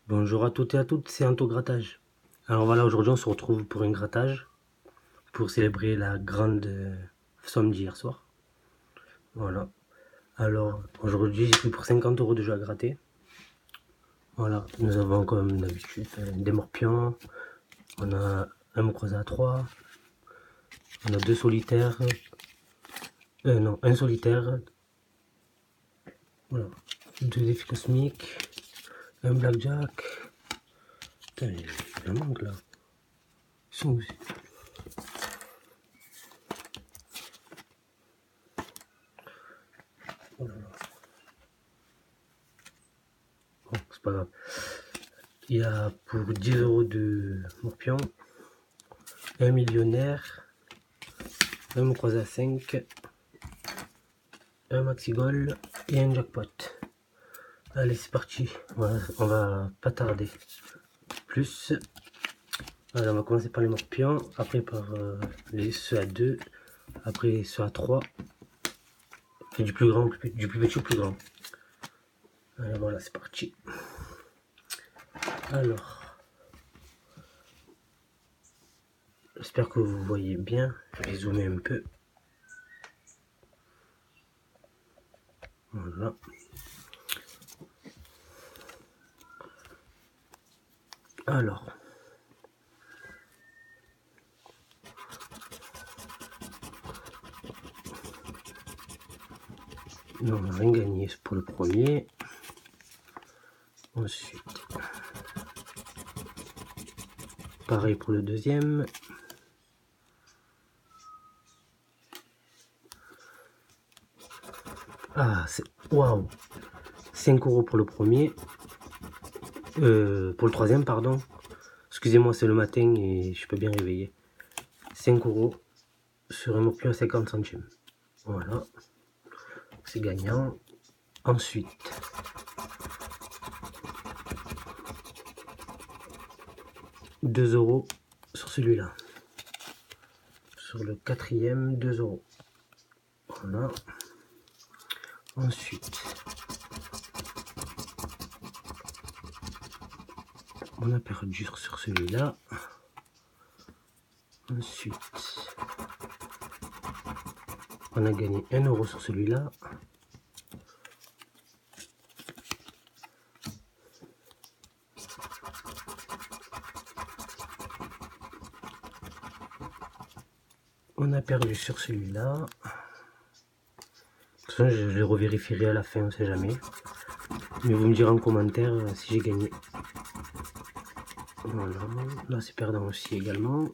Bonjour à toutes et à toutes, c'est Anto Grattage. Alors voilà, aujourd'hui on se retrouve pour un grattage pour célébrer la grande somme d'hier soir. Voilà. Alors aujourd'hui j'ai pris pour 50 € de jeu à gratter. Voilà, nous avons comme d'habitude des morpions, on a un mot croisé à 3, on a deux solitaires, non, un solitaire, voilà, deux défis cosmiques, un blackjack. Putain, il y en manque là. Ils sont où? Oh là là. Bon, c'est pas grave. Il y a pour 10 € de morpion, un millionnaire, un mot croisé à 5, un maxi goal et un jackpot. Allez, c'est parti. Voilà, on va pas tarder. Plus. Alors, on va commencer par les morpions, après par ceux à 2, après ceux à 3. Et du plus grand, du plus petit au plus grand. Alors voilà, c'est parti. Alors, j'espère que vous voyez bien. Je vais zoomer un peu. Voilà. Alors. Non, on n'a rien gagné pour le premier. Ensuite, pareil pour le deuxième. Ah, c'est... Waouh! 5 € pour le premier. Pour le troisième, pardon. Excusez-moi, c'est le matin et je peux bien réveiller. 5 € sur un morpion à 50 centimes. Voilà. C'est gagnant. Ensuite, €2 sur celui-là. Sur le quatrième, 2 €. Voilà. Ensuite, on a perdu sur celui-là. Ensuite, on a gagné 1 € sur celui-là. On a perdu sur celui-là. De toute façon, je les revérifierai à la fin, on sait jamais. Mais vous me direz en commentaire si j'ai gagné. Voilà, là c'est perdant aussi également.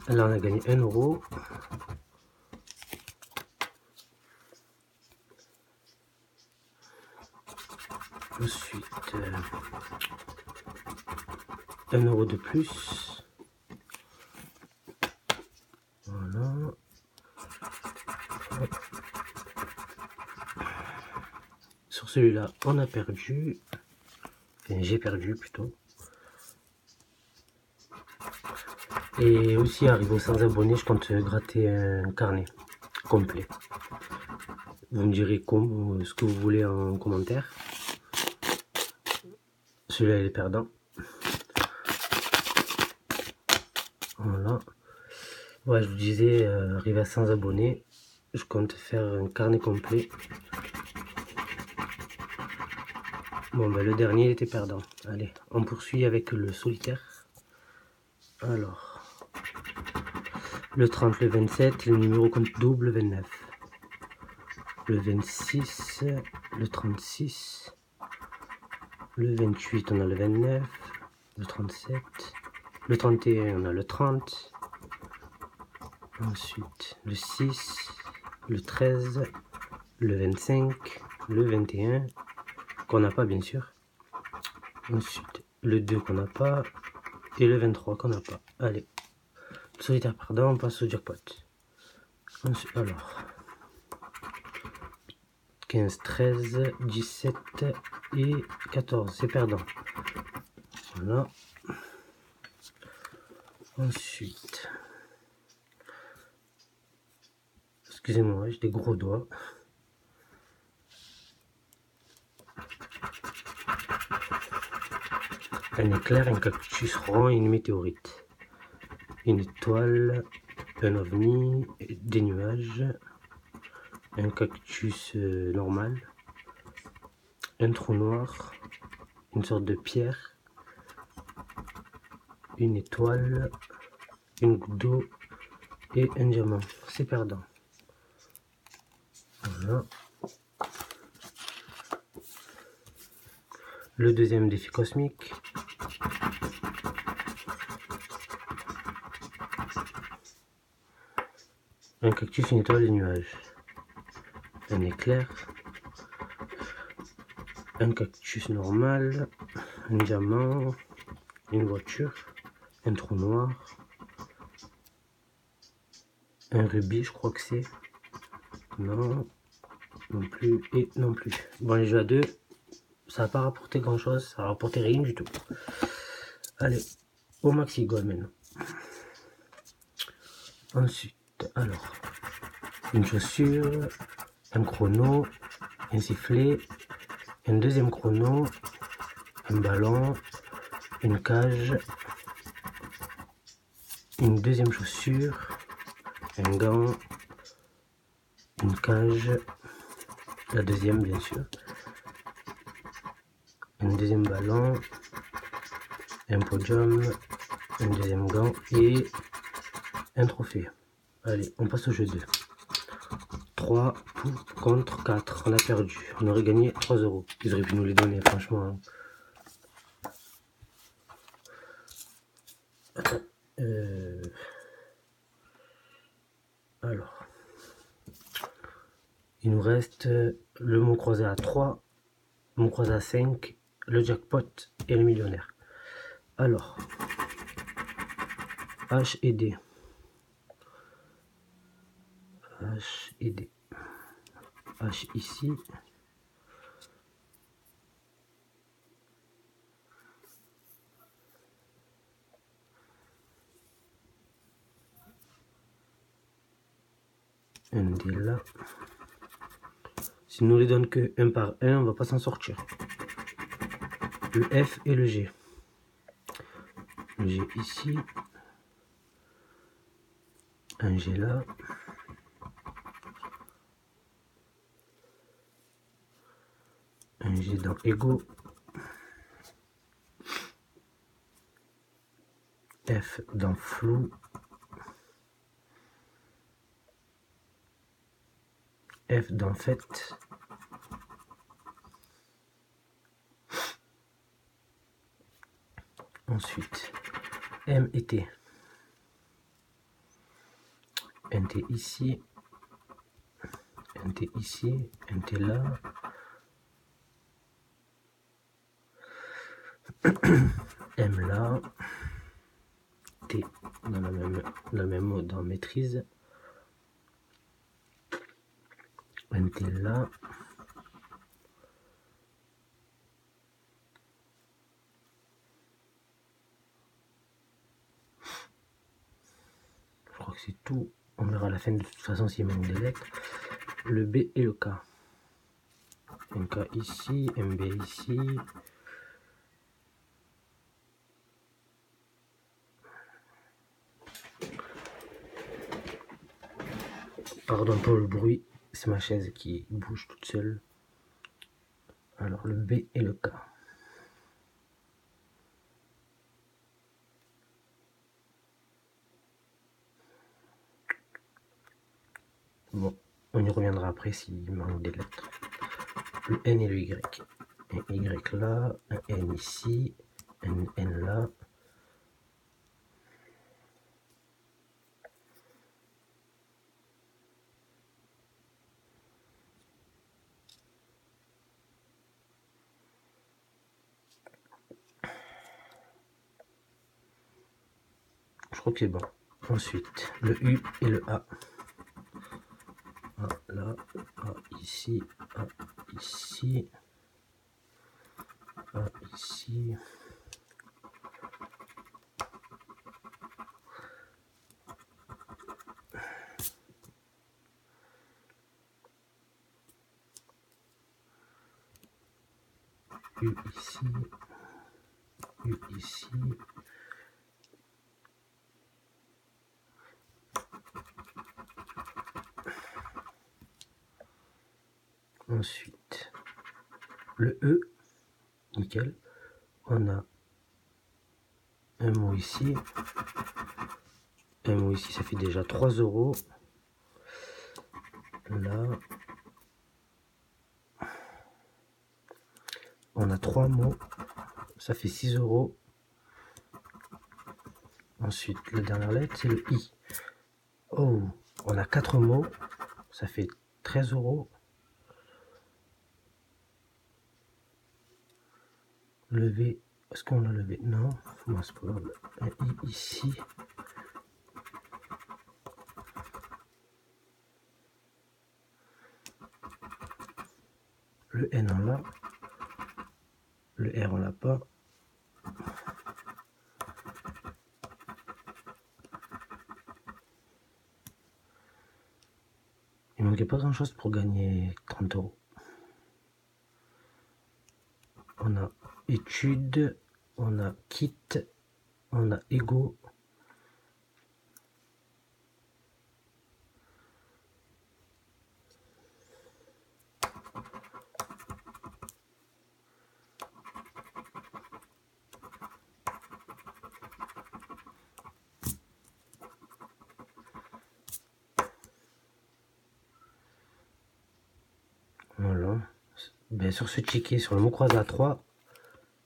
Là on a gagné 1 €. Ensuite, 1 € de plus. Voilà. Sur celui-là, on a perdu. Enfin, j'ai perdu plutôt. Et aussi, arrivé aux 100 abonnés, je compte gratter un carnet complet. Vous me direz ce que vous voulez en commentaire. Celui-là, il est perdant. Voilà. Ouais, je vous disais, arrivé à 100 abonnés, je compte faire un carnet complet. Bon, ben le dernier il était perdant. Allez, on poursuit avec le solitaire. Alors, le 30, le 27, le numéro compte double 29. Le 26, le 36, le 28, on a le 29, le 37, le 31, on a le 30. Ensuite, le 6, le 13, le 25, le 21, qu'on n'a pas bien sûr. Ensuite, le 2 qu'on n'a pas. Et le 23 qu'on n'a pas. Allez. Solitaire pardon, on passe au jackpot. Ensuite, alors. 15, 13, 17 et 14. C'est perdant. Voilà. Ensuite. Excusez-moi, j'ai des gros doigts. un éclair, un cactus rond et une météorite. Une étoile, un ovni, des nuages, un cactus normal, un trou noir, une sorte de pierre, une étoile, une goutte d'eau et un diamant. C'est perdant. Voilà. Le deuxième défi cosmique. Un cactus, une étoile, des nuages. Un éclair. Un cactus normal. Un diamant. Une voiture. Un trou noir. Un rubis, je crois que c'est. Non. Non plus. Et non plus. Bon, les jeux à deux, ça n'a pas rapporté grand chose. Ça n'a rapporté rien du tout. Allez, au maxi goal maintenant. Ensuite, alors, une chaussure, un chrono, un sifflet, un deuxième chrono, un ballon, une cage, une deuxième chaussure, un gant, une cage, la deuxième bien sûr, un deuxième ballon, un podium, un deuxième gant et un trophée. Allez, on passe au jeu 2. 3 contre 4, on a perdu, on aurait gagné 3 euros. Ils auraient pu nous les donner, franchement. Hein. Attends. Alors, il nous reste le mot croisé à 3, le mot croisé à 5, le jackpot et le millionnaire. Alors, H et D. H et D. H ici. Un D là. Si nous les donne que un par un, on va pas s'en sortir. Le F et le G. Le G ici. Un G là. Un G dans égaux. F dans flou. F dans fait. Ensuite, M et T. Un T ici. Un T ici. Un T là. M là. T dans la même mode dans maîtrise. Un T là. Je crois que c'est tout. On verra à la fin de toute façon s'il manque des lettres. Le B et le K. Un K ici, un B ici. Pardon pour le bruit, c'est ma chaise qui bouge toute seule. Alors le B et le K. Bon, on y reviendra après s'il manque des lettres. Le N et le Y. Un Y là, un N ici, un N là. Je crois que c'est bon. Ensuite, le U et le A. A là, A ici, A ici, A ici. U ici, U ici. Ensuite, le E, nickel. On a un mot ici. Un mot ici, ça fait déjà 3 euros. Là, on a 3 mots, ça fait 6 euros. Ensuite, la dernière lettre, c'est le I. Oh, on a 4 mots, ça fait 13 euros. Le V, est-ce qu'on a le V? Non, moi c'est pas grave. Un I ici. Le N on l'a. Le R on l'a pas. Il manquait pas grand chose pour gagner 30 euros. On a études, on a kit, on a ego. Voilà. Ben, sur ce ticket, sur le mot croisé à 3,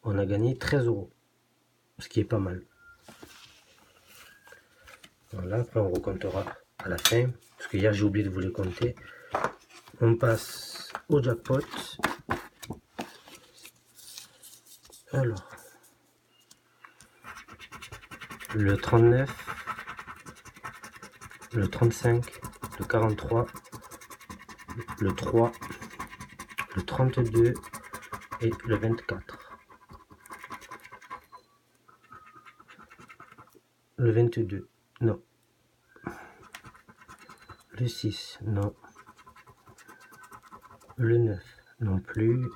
on a gagné 13 euros. Ce qui est pas mal. Voilà, après on recomptera à la fin. Parce que hier j'ai oublié de vous les compter. On passe au jackpot. Alors, le 39, le 35, le 43, le 3, le 32 et le 24. Le 22, non. Le 6, non. Le 9, non plus.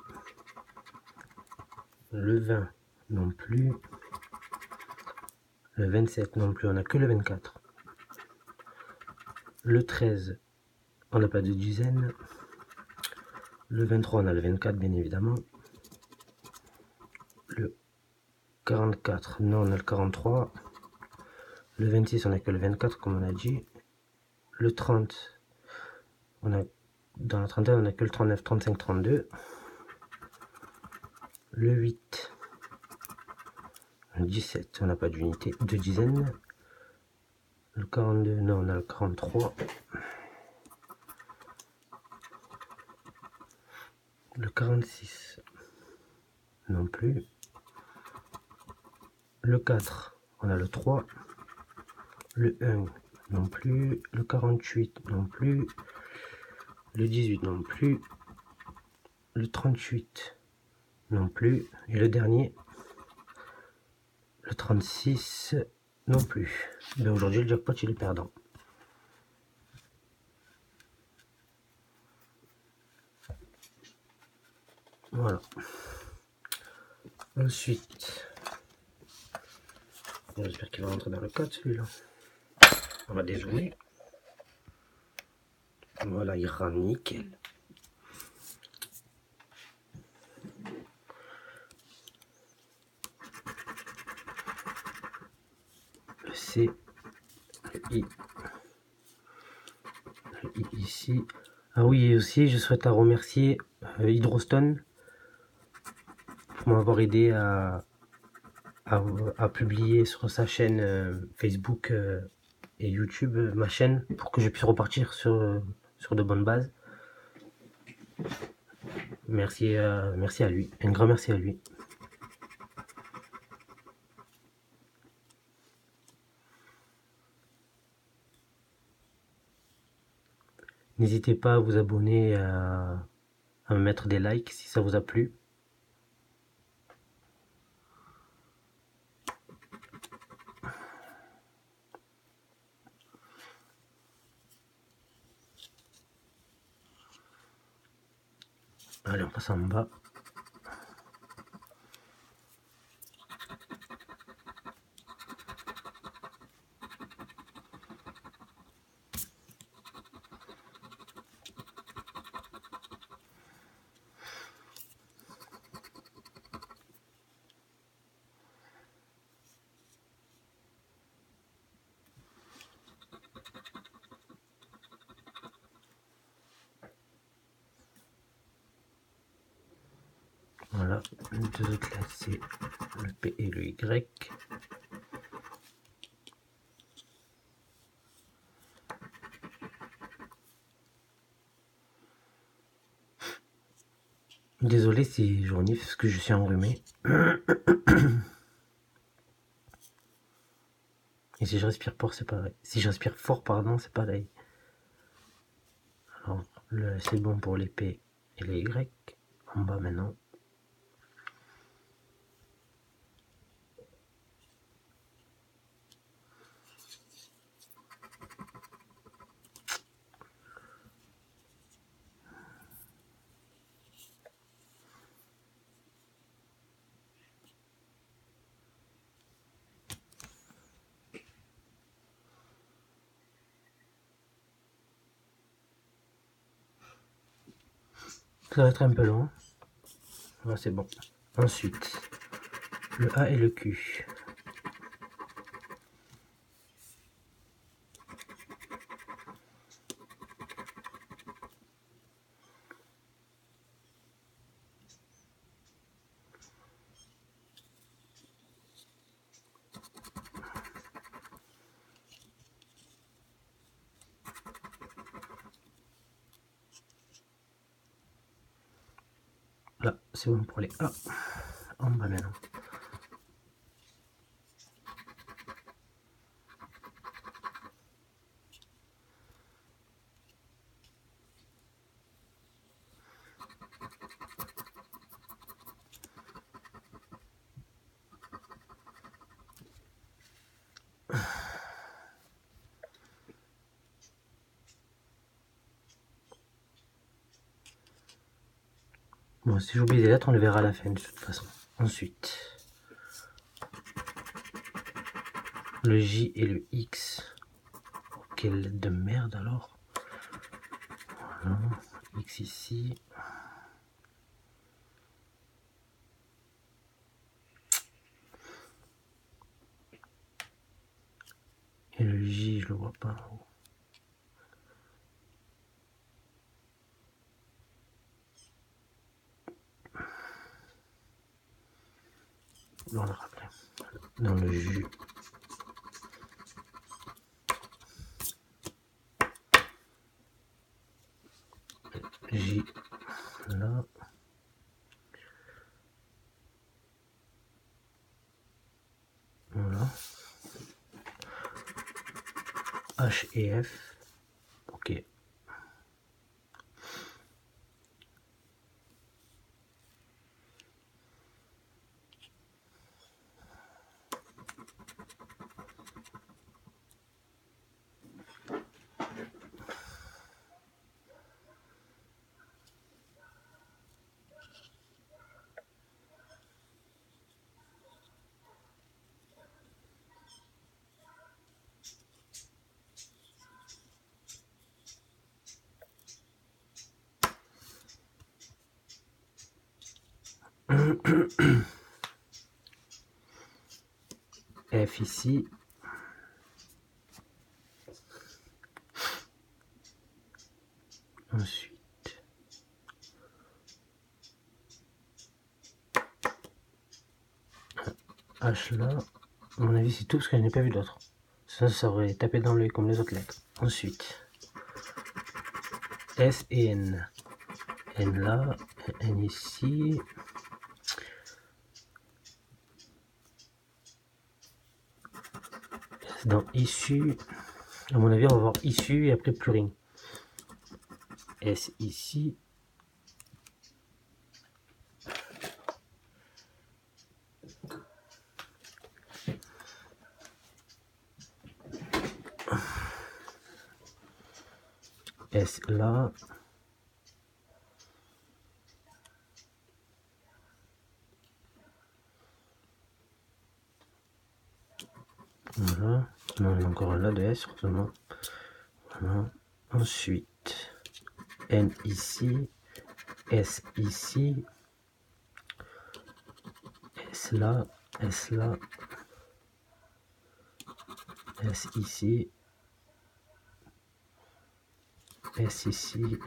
Le 20, non plus. Le 27, non plus. On n'a que le 24. Le 13, on n'a pas de dizaine. Le 23, on a le 24, bien évidemment. Le 44, non, on a le 43. Le 26, on n'a que le 24, comme on a dit. Le 30, on a, dans la trentaine, on n'a que le 39, 35, 32. Le 8, le 17, on n'a pas d'unité, de dizaine. Le 42, non, on a le 43. Le 46, non plus. Le 4, on a le 3. Le 1, non plus. Le 48, non plus. Le 18, non plus. Le 38, non plus. Et le dernier, le 36, non plus. Mais aujourd'hui, le jackpot, il est perdant. Voilà. Ensuite, j'espère qu'il va rentrer dans le code celui-là. On va dézoomer. Voilà, il rentre nickel. Le C, le I, ici. Ah oui, et aussi, je souhaite remercier Hydrostone pour m'avoir aidé à publier sur sa chaîne Facebook et YouTube ma chaîne pour que je puisse repartir sur de bonnes bases. Merci à lui, un grand merci à lui. N'hésitez pas à vous abonner, à me mettre des likes si ça vous a plu. Allez, on passe en bas. Voilà, les deux autres là, c'est le P et le Y. Désolé si je renifle parce que je suis enrhumé. Et si je respire fort, c'est pareil. Si je respire fort, pardon, c'est pareil. Alors, c'est bon pour les P et les Y. En bas maintenant. Ça va être un peu long. Voilà, c'est bon. Ensuite, le A et le Q. Là, c'est bon pour les A. En bas maintenant. Bon, si j'oublie des lettres, on le verra à la fin de toute façon. Ensuite, le J et le X. Quelle lettre de merde alors. Voilà, X ici. Et le J, je le vois pas. On le rappelle. Dans le jus. J, là. Voilà. H et F. Ok. F ici. Ensuite, H là. À mon avis, c'est tout parce que je n'ai pas vu d'autres. Ça aurait tapé dans l'œil comme les autres lettres. Ensuite, S et N. N là, N ici. Dans issu, à mon avis, on va voir issu et après plus rien. S ici. S là. Voilà. Non, il y a encore un là de S, heureusement. Voilà. Ensuite, N ici. S ici. S là. S là. S ici. S ici.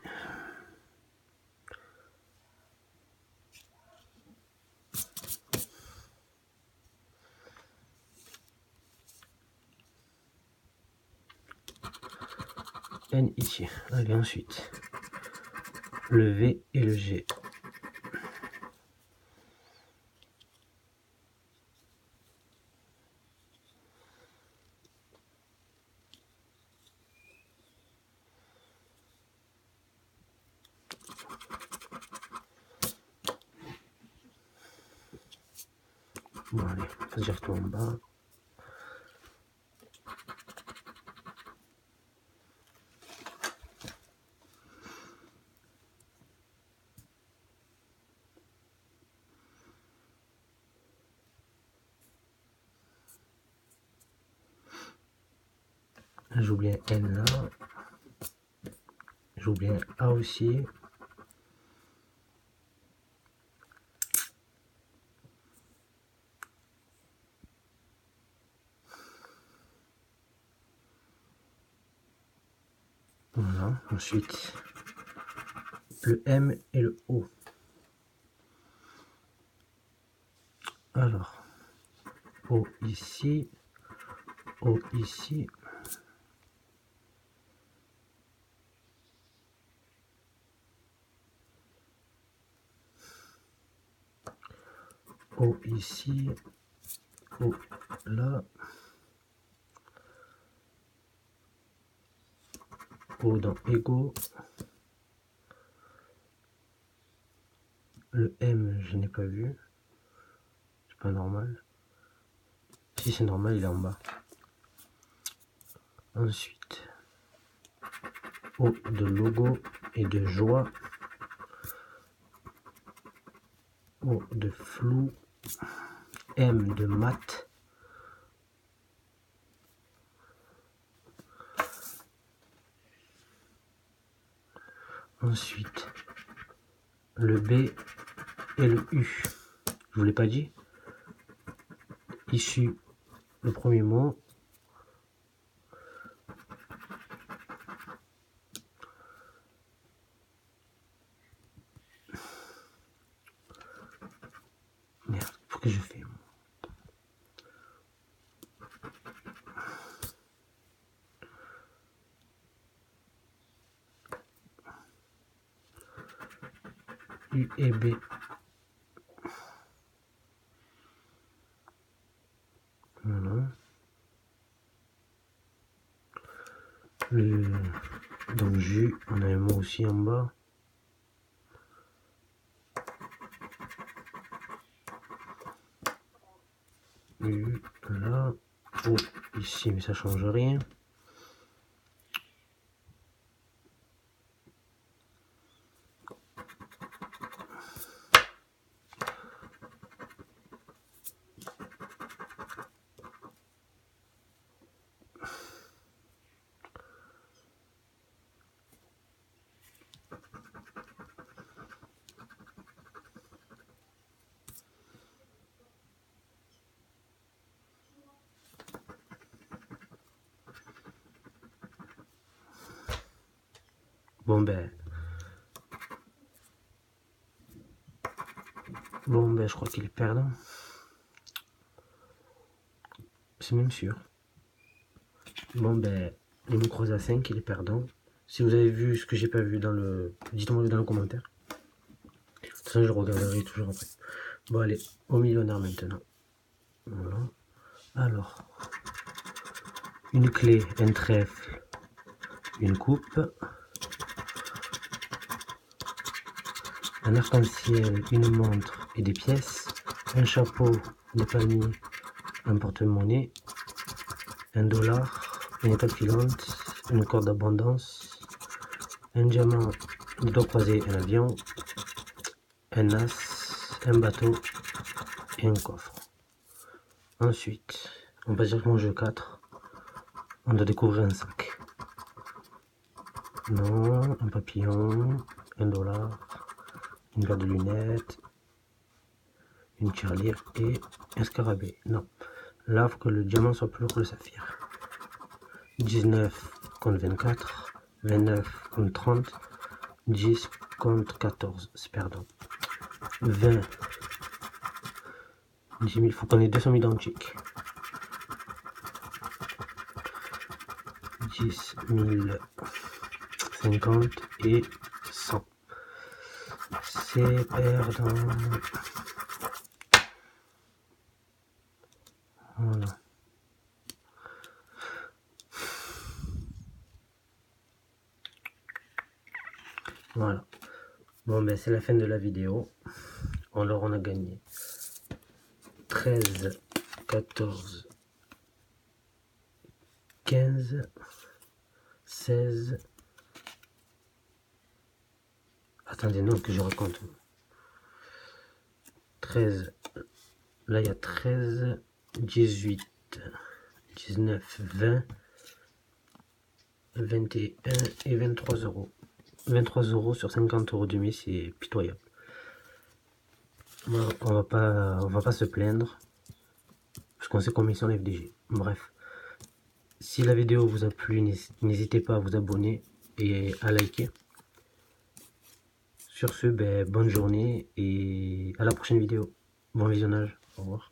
N ici. Allez, ensuite, le V et le G. Bon, allez, on va tout en bas. J'oublie un N là. J'oublie un A aussi. Voilà. Ensuite, le M et le O. Alors, O ici, O ici. O ici, O là, O dans égaux. Le M, je n'ai pas vu. C'est pas normal. Si c'est normal, il est en bas. Ensuite, O de logo et de joie. O de flou. M de mat. Ensuite, le B et le U. Je vous l'ai pas dit. Issu, le premier mot. Merde, qu'est-ce que je fais? U et B. Voilà. Dans jus, on a un mot aussi en bas. U, là. O, ici, mais ça change rien. Bon ben, je crois qu'il est perdant. C'est même sûr. Bon ben, les mots croisés à 5, il est perdant. Si vous avez vu ce que j'ai pas vu dans le... dites-moi dans le commentaire. De toute façon, je regarderai toujours après. Bon allez, au millionnaire maintenant. Voilà. Alors, une clé, un trèfle, une coupe, un arc-en-ciel, une montre et des pièces, un chapeau, des palmiers, un porte-monnaie, un dollar, une étoile filante, une corde d'abondance, un diamant, une doigt croisé, un avion, un as, un bateau et un coffre. Ensuite, on passe directement au jeu 4. On doit découvrir un sac. Non, un papillon, un dollar, une paire de lunettes, une tirelire et un scarabée. Non. Là, il faut que le diamant soit plus lourd que le saphir. 19 contre 24, 29 contre 30, 10 contre 14, c'est perdant. 20, 10 000, il faut qu'on ait 200 identiques. 10 000, 50 et 100. C'est perdant. Voilà. Voilà. Bon, ben c'est la fin de la vidéo. Alors on a gagné 13, 14, 15, 16. Attendez, non, que je raconte. 13. Là, il y a 13, 18, 19, 20, 21 et 23 euros. 23 euros sur 50 euros demi, c'est pitoyable. On va pas se plaindre, parce qu'on sait combien sont les FDG. Bref, si la vidéo vous a plu, n'hésitez pas à vous abonner et à liker. Sur ce, ben, bonne journée et à la prochaine vidéo. Bon visionnage, au revoir.